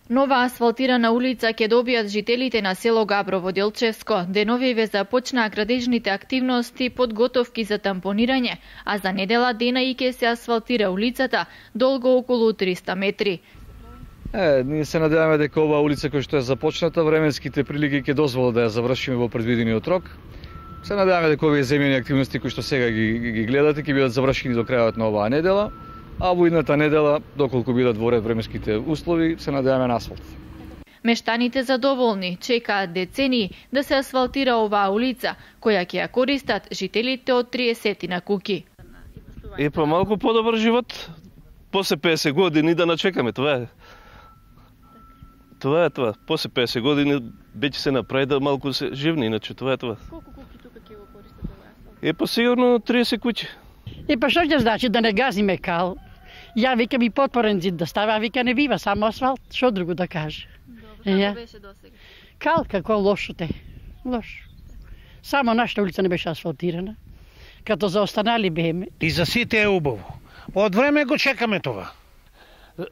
Нова асфалтирана улица ќе добијат жителите на село Габрово Делчевско. Деновиве започнаа градежните активности, подготовки за тампонирање, а за недела дена и ќе се асфалтира улицата долго околу 300 метри. Ние се надеваме дека оваа улица која што е започната, временските прилики ќе дозволат да ја завршиме во предвидениот рок. Се надеваме дека овие земјани активности кои што сега ги гледате ќе бидат завршени до крајот на оваа недела, а во идната недела, доколку бидат во ред временските услови, се надеваме на асфалт. Мештаните задоволни, чекаат децении да се асфалтира оваа улица, која ќе ја користат жителите од 30 на куќи. И па малку подобар живот, после 50 години да начекаме, това е. Това е това. После 50 години веќе се направи да малку се живни, иначе това е това. Колку куќи тука ќе го користат оваа асфалт? Па сигурно 30 куќи. Па што ќе значи да не газиме кал? Ја викам и потворен зид да ставя, а вика не бива, само асфалт, што друго да каже. Добро, како беше досега? Кал, како лошо те. Лошо. Само нашата улица не беше асфалтирана. Като за останали беме. И за сите е убаво. Од време го чекаме това.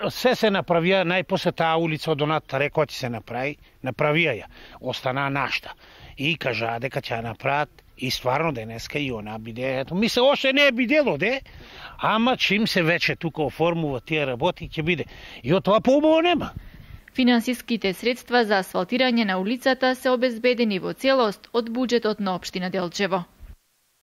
Се направија, најпосле таа улица од оната рекоа ќе се направија ја. Остана нашта. И кажаа дека ќе ја направат и стварно денеска и она биде. Ето, мисля, още не е бидело, ама чим се вече тука оформува тие работи ќе биде. И од тоа поубаво нема. Финансиските средства за асфалтирање на улицата се обезбедени во целост од буџетот на општина Делчево.